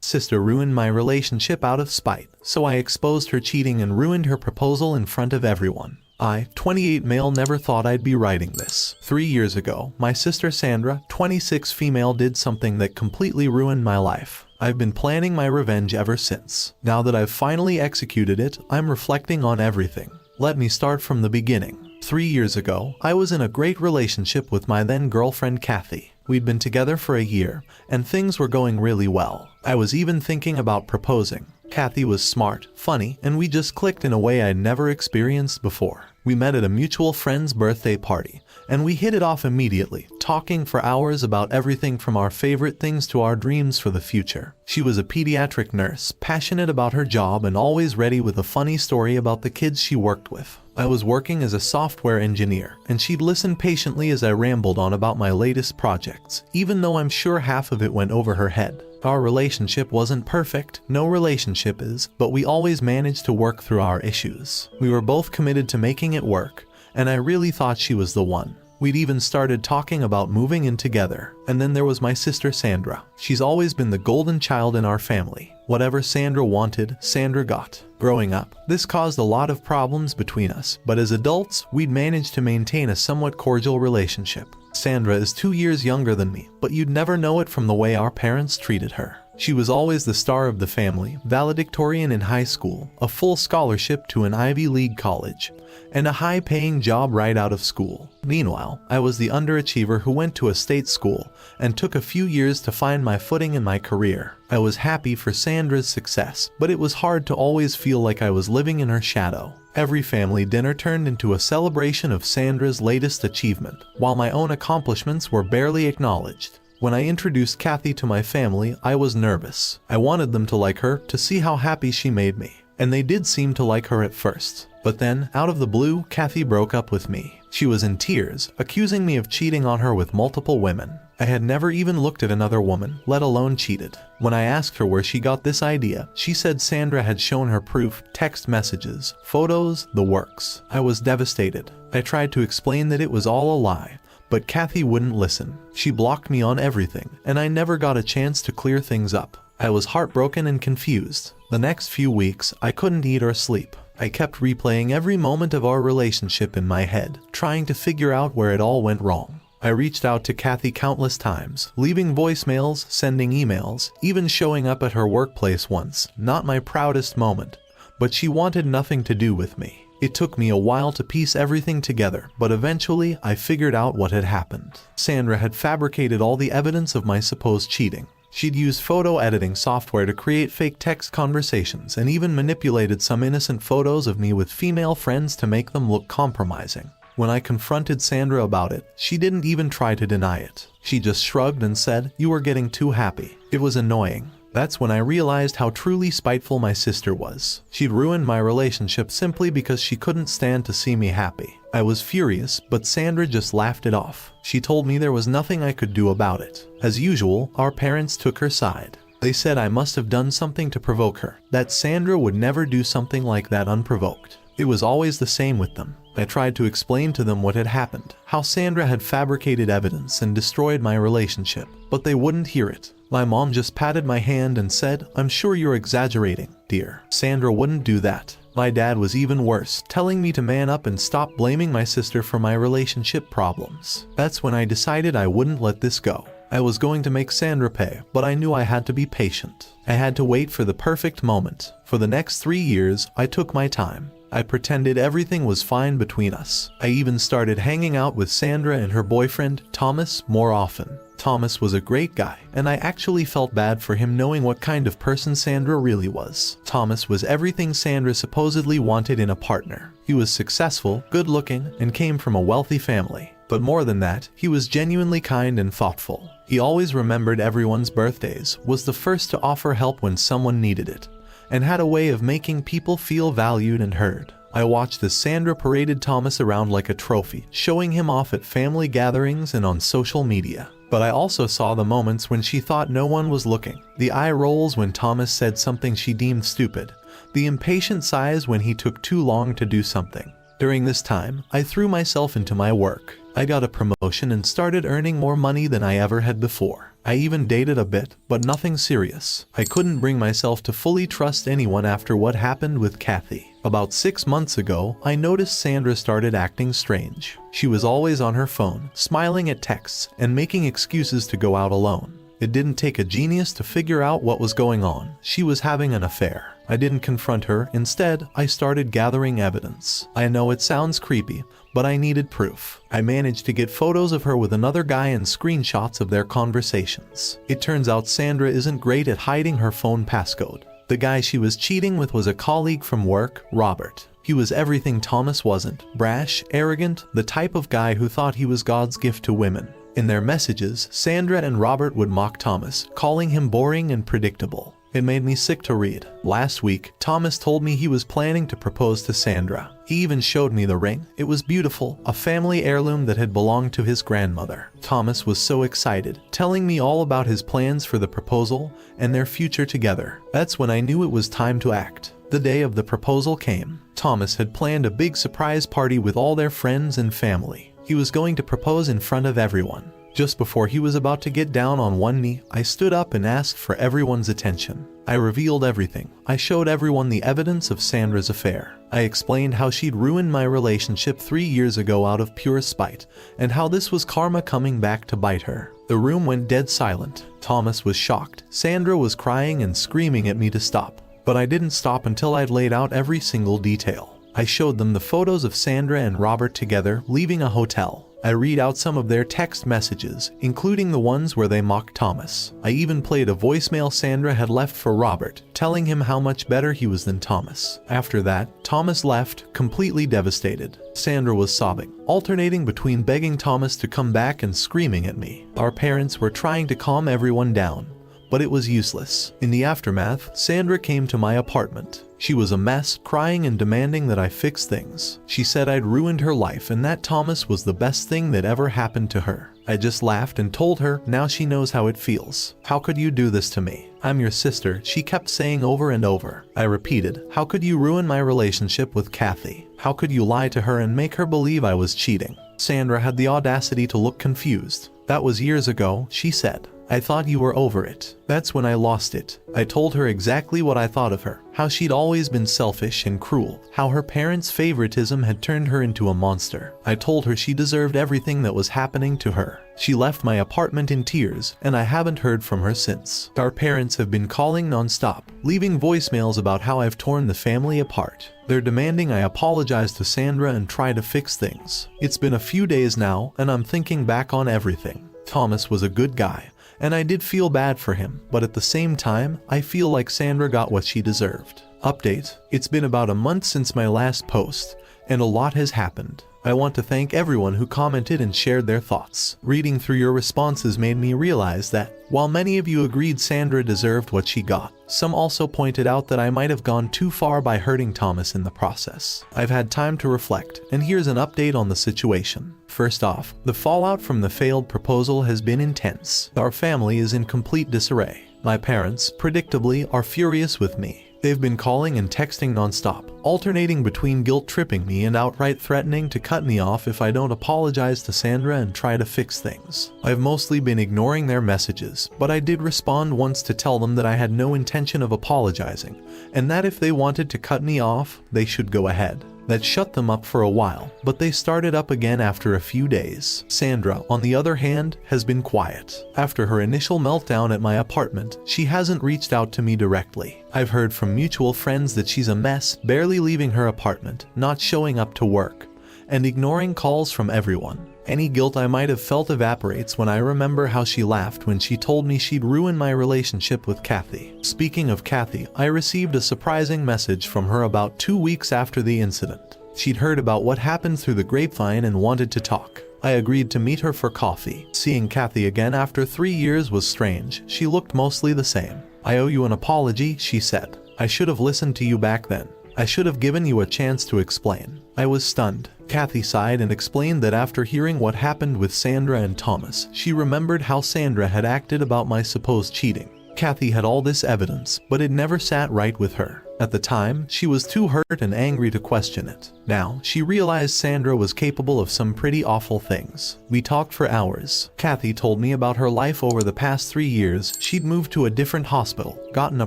sister ruined my relationship out of spite, so I exposed her cheating and ruined her proposal in front of everyone. I, 28 male, never thought I'd be writing this. 3 years ago, my sister Sandra, 26 female, did something that completely ruined my life. I've been planning my revenge ever since. Now that I've finally executed it, I'm reflecting on everything. Let me start from the beginning. 3 years ago, I was in a great relationship with my then girlfriend Kathy. We'd been together for a year, and things were going really well. I was even thinking about proposing. Kathy was smart, funny, and we just clicked in a way I'd never experienced before. We met at a mutual friend's birthday party, and we hit it off immediately, talking for hours about everything from our favorite things to our dreams for the future. She was a pediatric nurse, passionate about her job and always ready with a funny story about the kids she worked with. I was working as a software engineer, and she'd listen patiently as I rambled on about my latest projects, even though I'm sure half of it went over her head. Our relationship wasn't perfect, no relationship is, but we always managed to work through our issues. We were both committed to making it work, and I really thought she was the one. We'd even started talking about moving in together. And then there was my sister Sandra. She's always been the golden child in our family. Whatever Sandra wanted, Sandra got. Growing up, this caused a lot of problems between us, but as adults, we'd managed to maintain a somewhat cordial relationship. Sandra is 2 years younger than me, but you'd never know it from the way our parents treated her. She was always the star of the family, valedictorian in high school, a full scholarship to an Ivy League college, and a high-paying job right out of school. Meanwhile, I was the underachiever who went to a state school and took a few years to find my footing in my career. I was happy for Sandra's success, but it was hard to always feel like I was living in her shadow. Every family dinner turned into a celebration of Sandra's latest achievement, while my own accomplishments were barely acknowledged. When I introduced Kathy to my family, I was nervous. I wanted them to like her, to see how happy she made me. And they did seem to like her at first. But then, out of the blue, Kathy broke up with me. She was in tears, accusing me of cheating on her with multiple women. I had never even looked at another woman, let alone cheated. When I asked her where she got this idea, she said Sandra had shown her proof, text messages, photos, the works. I was devastated. I tried to explain that it was all a lie, but Kathy wouldn't listen. She blocked me on everything, and I never got a chance to clear things up. I was heartbroken and confused. The next few weeks, I couldn't eat or sleep. I kept replaying every moment of our relationship in my head, trying to figure out where it all went wrong. I reached out to Kathy countless times, leaving voicemails, sending emails, even showing up at her workplace once. Not my proudest moment, but she wanted nothing to do with me. It took me a while to piece everything together, but eventually I figured out what had happened. Sandra had fabricated all the evidence of my supposed cheating. She'd used photo editing software to create fake text conversations and even manipulated some innocent photos of me with female friends to make them look compromising. When I confronted Sandra about it, she didn't even try to deny it. She just shrugged and said, "You were getting too happy." It was annoying. That's when I realized how truly spiteful my sister was. She'd ruined my relationship simply because she couldn't stand to see me happy. I was furious, but Sandra just laughed it off. She told me there was nothing I could do about it. As usual, our parents took her side. They said I must have done something to provoke her, that Sandra would never do something like that unprovoked. It was always the same with them. I tried to explain to them what had happened, how Sandra had fabricated evidence and destroyed my relationship, but they wouldn't hear it. My mom just patted my hand and said, "I'm sure you're exaggerating, dear. Sandra wouldn't do that." My dad was even worse, telling me to man up and stop blaming my sister for my relationship problems. That's when I decided I wouldn't let this go. I was going to make Sandra pay, but I knew I had to be patient. I had to wait for the perfect moment. For the next 3 years, I took my time. I pretended everything was fine between us. I even started hanging out with Sandra and her boyfriend, Thomas, more often. Thomas was a great guy, and I actually felt bad for him knowing what kind of person Sandra really was. Thomas was everything Sandra supposedly wanted in a partner. He was successful, good-looking, and came from a wealthy family. But more than that, he was genuinely kind and thoughtful. He always remembered everyone's birthdays, was the first to offer help when someone needed it, and had a way of making people feel valued and heard. I watched as Sandra paraded Thomas around like a trophy, showing him off at family gatherings and on social media. But I also saw the moments when she thought no one was looking, the eye rolls when Thomas said something she deemed stupid, the impatient sighs when he took too long to do something. During this time, I threw myself into my work. I got a promotion and started earning more money than I ever had before. I even dated a bit, but nothing serious. I couldn't bring myself to fully trust anyone after what happened with Kathy. About 6 months ago, I noticed Sandra started acting strange. She was always on her phone, smiling at texts, and making excuses to go out alone. It didn't take a genius to figure out what was going on. She was having an affair. I didn't confront her. Instead, I started gathering evidence. I know it sounds creepy, but I needed proof. I managed to get photos of her with another guy and screenshots of their conversations. It turns out Sandra isn't great at hiding her phone passcode. The guy she was cheating with was a colleague from work, Robert. He was everything Thomas wasn't: brash, arrogant, the type of guy who thought he was God's gift to women. In their messages, Sandra and Robert would mock Thomas, calling him boring and predictable. It made me sick to read. Last week, Thomas told me he was planning to propose to Sandra. He even showed me the ring. It was beautiful, a family heirloom that had belonged to his grandmother. Thomas was so excited, telling me all about his plans for the proposal and their future together. That's when I knew it was time to act. The day of the proposal came. Thomas had planned a big surprise party with all their friends and family. He was going to propose in front of everyone. Just before he was about to get down on one knee, I stood up and asked for everyone's attention. I revealed everything. I showed everyone the evidence of Sandra's affair. I explained how she'd ruined my relationship 3 years ago out of pure spite, and how this was karma coming back to bite her. The room went dead silent. Thomas was shocked. Sandra was crying and screaming at me to stop. But I didn't stop until I'd laid out every single detail. I showed them the photos of Sandra and Robert together, leaving a hotel. I read out some of their text messages, including the ones where they mocked Thomas. I even played a voicemail Sandra had left for Robert, telling him how much better he was than Thomas. After that, Thomas left, completely devastated. Sandra was sobbing, alternating between begging Thomas to come back and screaming at me. Our parents were trying to calm everyone down, but it was useless. In the aftermath, Sandra came to my apartment. She was a mess, crying and demanding that I fix things. She said I'd ruined her life and that Thomas was the best thing that ever happened to her. I just laughed and told her now she knows how it feels. "How could you do this to me? I'm your sister," she kept saying over and over. I repeated, "How could you ruin my relationship with Kathy? How could you lie to her and make her believe I was cheating?" Sandra had the audacity to look confused. "That was years ago," she said. "I thought you were over it. That's when I lost it." I told her exactly what I thought of her, how she'd always been selfish and cruel, how her parents' favoritism had turned her into a monster. I told her she deserved everything that was happening to her. She left my apartment in tears, and I haven't heard from her since. Our parents have been calling nonstop, leaving voicemails about how I've torn the family apart. They're demanding I apologize to Sandra and try to fix things. It's been a few days now, and I'm thinking back on everything. Thomas was a good guy, and I did feel bad for him, but at the same time, I feel like Sandra got what she deserved. Update: it's been about a month since my last post, and a lot has happened. I want to thank everyone who commented and shared their thoughts. Reading through your responses made me realize that, while many of you agreed Sandra deserved what she got, some also pointed out that I might have gone too far by hurting Thomas in the process. I've had time to reflect, and here's an update on the situation. First off, the fallout from the failed proposal has been intense. Our family is in complete disarray. My parents, predictably, are furious with me. They've been calling and texting nonstop, alternating between guilt-tripping me and outright threatening to cut me off if I don't apologize to Sandra and try to fix things. I've mostly been ignoring their messages, but I did respond once to tell them that I had no intention of apologizing, and that if they wanted to cut me off, they should go ahead. That shut them up for a while, but they started up again after a few days. Sandra, on the other hand, has been quiet. After her initial meltdown at my apartment, she hasn't reached out to me directly. I've heard from mutual friends that she's a mess, barely leaving her apartment, not showing up to work, and ignoring calls from everyone. Any guilt I might have felt evaporates when I remember how she laughed when she told me she'd ruin my relationship with Kathy. Speaking of Kathy, I received a surprising message from her about 2 weeks after the incident. She'd heard about what happened through the grapevine and wanted to talk. I agreed to meet her for coffee. Seeing Kathy again after 3 years was strange. She looked mostly the same. "I owe you an apology," she said. "I should have listened to you back then. I should have given you a chance to explain." I was stunned. Kathy sighed and explained that after hearing what happened with Sandra and Thomas, she remembered how Sandra had acted about my supposed cheating. Kathy had all this evidence, but it never sat right with her. At the time, she was too hurt and angry to question it. Now, she realized Sandra was capable of some pretty awful things. We talked for hours. Kathy told me about her life over the past 3 years. She'd moved to a different hospital, gotten a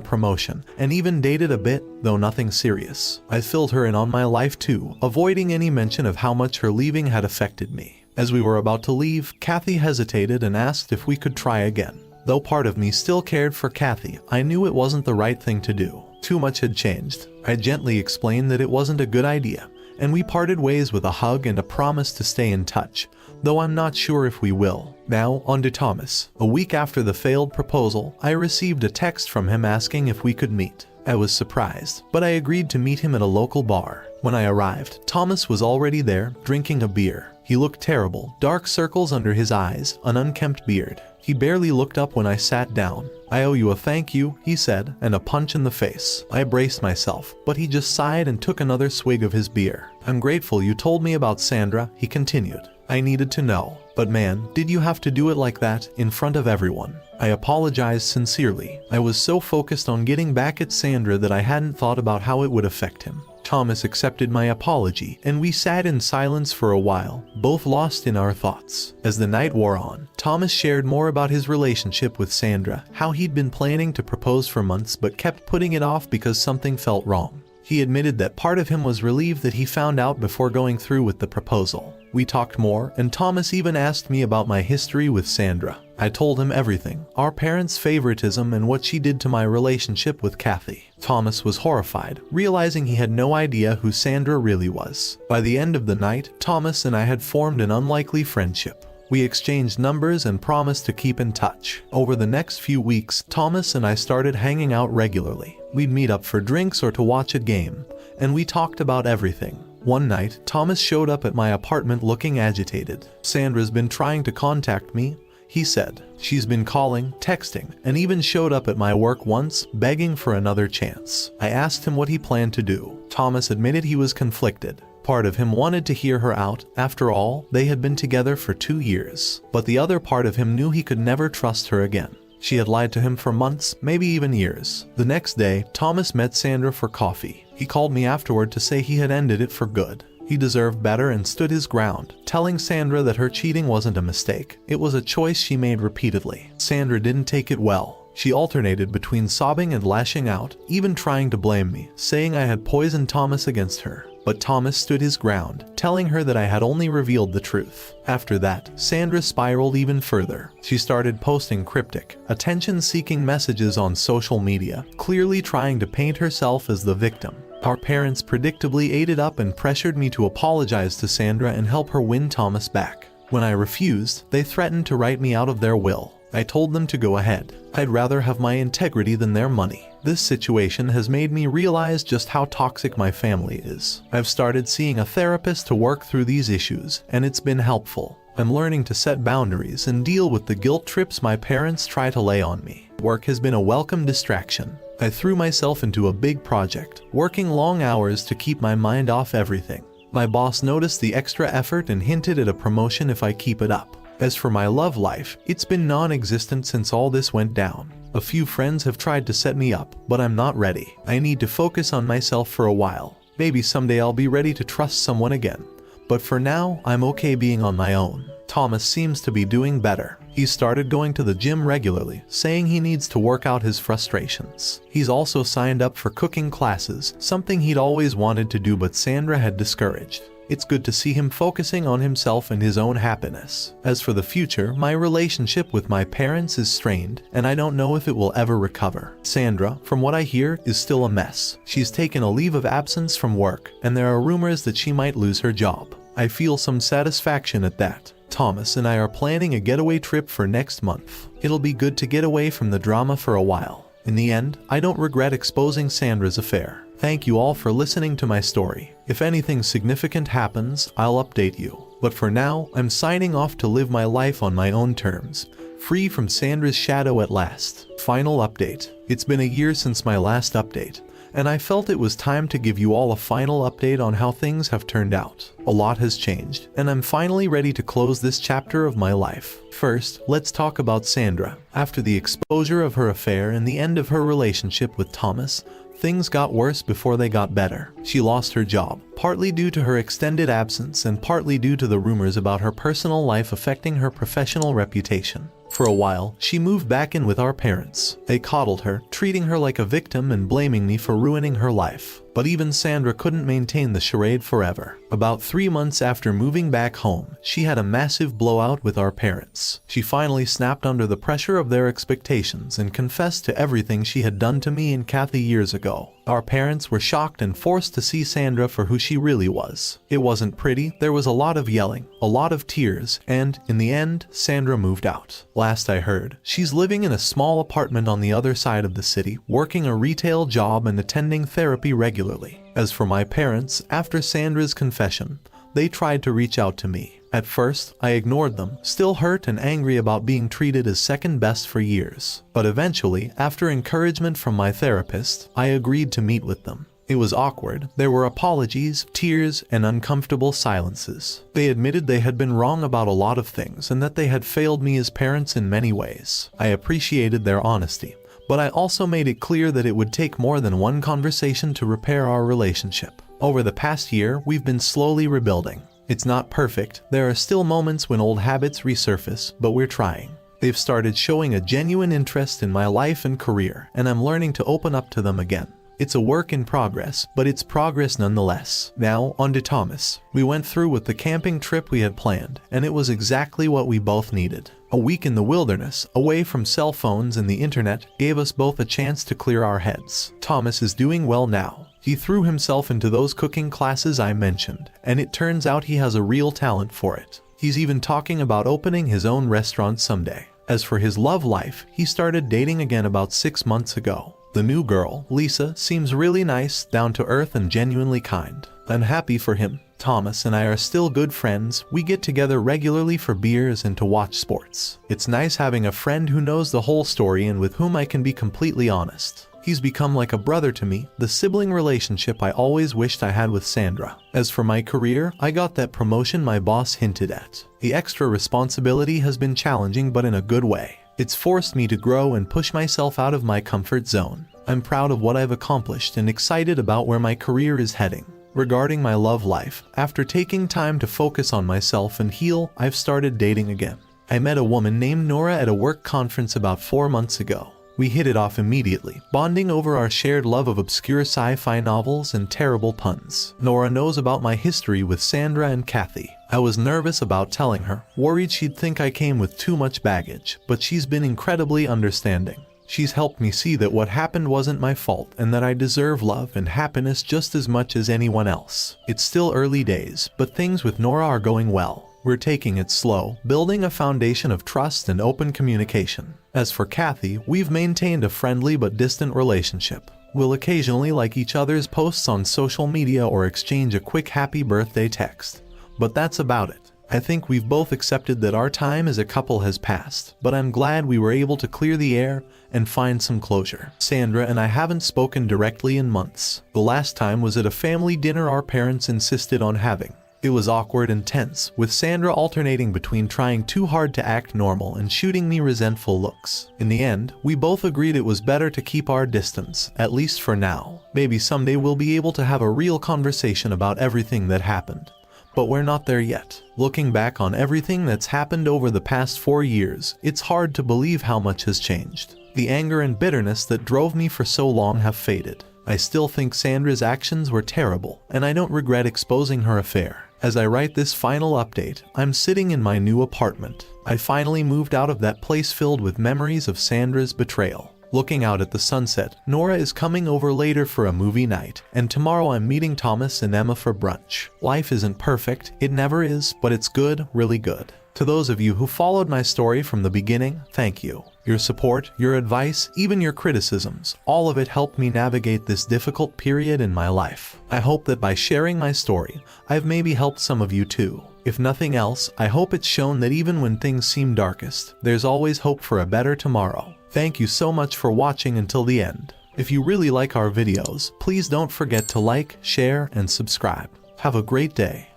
promotion, and even dated a bit, though nothing serious. I filled her in on my life too, avoiding any mention of how much her leaving had affected me. As we were about to leave, Kathy hesitated and asked if we could try again. Though part of me still cared for Kathy, I knew it wasn't the right thing to do. Too much had changed. I gently explained that it wasn't a good idea, and we parted ways with a hug and a promise to stay in touch, though I'm not sure if we will. Now, on to Thomas. A week after the failed proposal, I received a text from him asking if we could meet. I was surprised, but I agreed to meet him at a local bar. When I arrived, Thomas was already there, drinking a beer. He looked terrible, dark circles under his eyes, an unkempt beard. He barely looked up when I sat down. "I owe you a thank you," he said, and a punch in the face. I braced myself, but he just sighed and took another swig of his beer. "I'm grateful you told me about Sandra," he continued. "I needed to know. But man, did you have to do it like that, in front of everyone?" I apologized sincerely. I was so focused on getting back at Sandra that I hadn't thought about how it would affect him. Thomas accepted my apology, and we sat in silence for a while, both lost in our thoughts. As the night wore on, Thomas shared more about his relationship with Sandra, how he'd been planning to propose for months but kept putting it off because something felt wrong. He admitted that part of him was relieved that he found out before going through with the proposal. We talked more, and Thomas even asked me about my history with Sandra. I told him everything, our parents' favoritism and what she did to my relationship with Kathy. Thomas was horrified, realizing he had no idea who Sandra really was. By the end of the night, Thomas and I had formed an unlikely friendship. We exchanged numbers and promised to keep in touch. Over the next few weeks, Thomas and I started hanging out regularly. We'd meet up for drinks or to watch a game, and we talked about everything. One night, Thomas showed up at my apartment looking agitated. "Sandra's been trying to contact me," he said. "She's been calling, texting, and even showed up at my work once, begging for another chance." I asked him what he planned to do. Thomas admitted he was conflicted. Part of him wanted to hear her out. After all, they had been together for 2 years. But the other part of him knew he could never trust her again. She had lied to him for months, maybe even years. The next day, Thomas met Sandra for coffee. He called me afterward to say he had ended it for good. He deserved better and stood his ground, telling Sandra that her cheating wasn't a mistake. It was a choice she made repeatedly. Sandra didn't take it well. She alternated between sobbing and lashing out, even trying to blame me, saying I had poisoned Thomas against her. But Thomas stood his ground, telling her that I had only revealed the truth. After that, Sandra spiraled even further. She started posting cryptic, attention-seeking messages on social media, clearly trying to paint herself as the victim. Our parents predictably ate it up and pressured me to apologize to Sandra and help her win Thomas back. When I refused, they threatened to write me out of their will. I told them to go ahead. I'd rather have my integrity than their money. This situation has made me realize just how toxic my family is. I've started seeing a therapist to work through these issues, and it's been helpful. I'm learning to set boundaries and deal with the guilt trips my parents try to lay on me. Work has been a welcome distraction. I threw myself into a big project, working long hours to keep my mind off everything. My boss noticed the extra effort and hinted at a promotion if I keep it up. As for my love life, it's been non-existent since all this went down. A few friends have tried to set me up, but I'm not ready. I need to focus on myself for a while. Maybe someday I'll be ready to trust someone again. But for now, I'm okay being on my own. Thomas seems to be doing better. He's started going to the gym regularly, saying he needs to work out his frustrations. He's also signed up for cooking classes, something he'd always wanted to do but Sandra had discouraged. It's good to see him focusing on himself and his own happiness. As for the future, my relationship with my parents is strained, and I don't know if it will ever recover. Sandra, from what I hear, is still a mess. She's taken a leave of absence from work, and there are rumors that she might lose her job. I feel some satisfaction at that. Thomas and I are planning a getaway trip for next month. It'll be good to get away from the drama for a while. In the end, I don't regret exposing Sandra's affair. Thank you all for listening to my story. If anything significant happens, I'll update you. But for now, I'm signing off to live my life on my own terms, free from Sandra's shadow at last. Final update. It's been a year since my last update, and I felt it was time to give you all a final update on how things have turned out. A lot has changed, and I'm finally ready to close this chapter of my life. First, let's talk about Sandra. After the exposure of her affair and the end of her relationship with Thomas, things got worse before they got better. She lost her job, partly due to her extended absence and partly due to the rumors about her personal life affecting her professional reputation. For a while, she moved back in with our parents. They coddled her, treating her like a victim and blaming me for ruining her life. But even Sandra couldn't maintain the charade forever. About 3 months after moving back home, she had a massive blowout with our parents. She finally snapped under the pressure of their expectations and confessed to everything she had done to me and Kathy years ago. Our parents were shocked and forced to see Sandra for who she really was. It wasn't pretty, there was a lot of yelling, a lot of tears, and, in the end, Sandra moved out. Last I heard, she's living in a small apartment on the other side of the city, working a retail job and attending therapy regularly. As for my parents, after Sandra's confession, they tried to reach out to me. At first, I ignored them, still hurt and angry about being treated as second best for years. But eventually, after encouragement from my therapist, I agreed to meet with them. It was awkward. There were apologies, tears, and uncomfortable silences. They admitted they had been wrong about a lot of things and that they had failed me as parents in many ways. I appreciated their honesty, but I also made it clear that it would take more than one conversation to repair our relationship. Over the past year, we've been slowly rebuilding. It's not perfect. There are still moments when old habits resurface, but we're trying. They've started showing a genuine interest in my life and career, and I'm learning to open up to them again. It's a work in progress, but it's progress nonetheless. Now, on to Thomas. We went through with the camping trip we had planned, and it was exactly what we both needed. A week in the wilderness, away from cell phones and the internet, gave us both a chance to clear our heads. Thomas is doing well now. He threw himself into those cooking classes I mentioned, and it turns out he has a real talent for it. He's even talking about opening his own restaurant someday. As for his love life, he started dating again about 6 months ago. The new girl, Lisa, seems really nice, down to earth and genuinely kind. I'm happy for him. Thomas and I are still good friends. We get together regularly for beers and to watch sports. It's nice having a friend who knows the whole story and with whom I can be completely honest. He's become like a brother to me, the sibling relationship I always wished I had with Sandra. As for my career, I got that promotion my boss hinted at. The extra responsibility has been challenging, but in a good way. It's forced me to grow and push myself out of my comfort zone. I'm proud of what I've accomplished and excited about where my career is heading. Regarding my love life, after taking time to focus on myself and heal, I've started dating again. I met a woman named Nora at a work conference about 4 months ago. We hit it off immediately, bonding over our shared love of obscure sci-fi novels and terrible puns. Nora knows about my history with Sandra and Kathy. I was nervous about telling her, worried she'd think I came with too much baggage, but she's been incredibly understanding. She's helped me see that what happened wasn't my fault and that I deserve love and happiness just as much as anyone else. It's still early days, but things with Nora are going well. We're taking it slow, building a foundation of trust and open communication. As for Kathy, we've maintained a friendly but distant relationship. We'll occasionally like each other's posts on social media or exchange a quick happy birthday text. But that's about it. I think we've both accepted that our time as a couple has passed, but I'm glad we were able to clear the air and find some closure. Sandra and I haven't spoken directly in months. The last time was at a family dinner our parents insisted on having. It was awkward and tense, with Sandra alternating between trying too hard to act normal and shooting me resentful looks. In the end, we both agreed it was better to keep our distance, at least for now. Maybe someday we'll be able to have a real conversation about everything that happened. But we're not there yet. Looking back on everything that's happened over the past 4 years, it's hard to believe how much has changed. The anger and bitterness that drove me for so long have faded. I still think Sandra's actions were terrible, and I don't regret exposing her affair. As I write this final update, I'm sitting in my new apartment. I finally moved out of that place filled with memories of Sandra's betrayal. Looking out at the sunset, Nora is coming over later for a movie night, and tomorrow I'm meeting Thomas and Emma for brunch. Life isn't perfect, it never is, but it's good, really good. To those of you who followed my story from the beginning, thank you. Your support, your advice, even your criticisms, all of it helped me navigate this difficult period in my life. I hope that by sharing my story, I've maybe helped some of you too. If nothing else, I hope it's shown that even when things seem darkest, there's always hope for a better tomorrow. Thank you so much for watching until the end. If you really like our videos, please don't forget to like, share, and subscribe. Have a great day.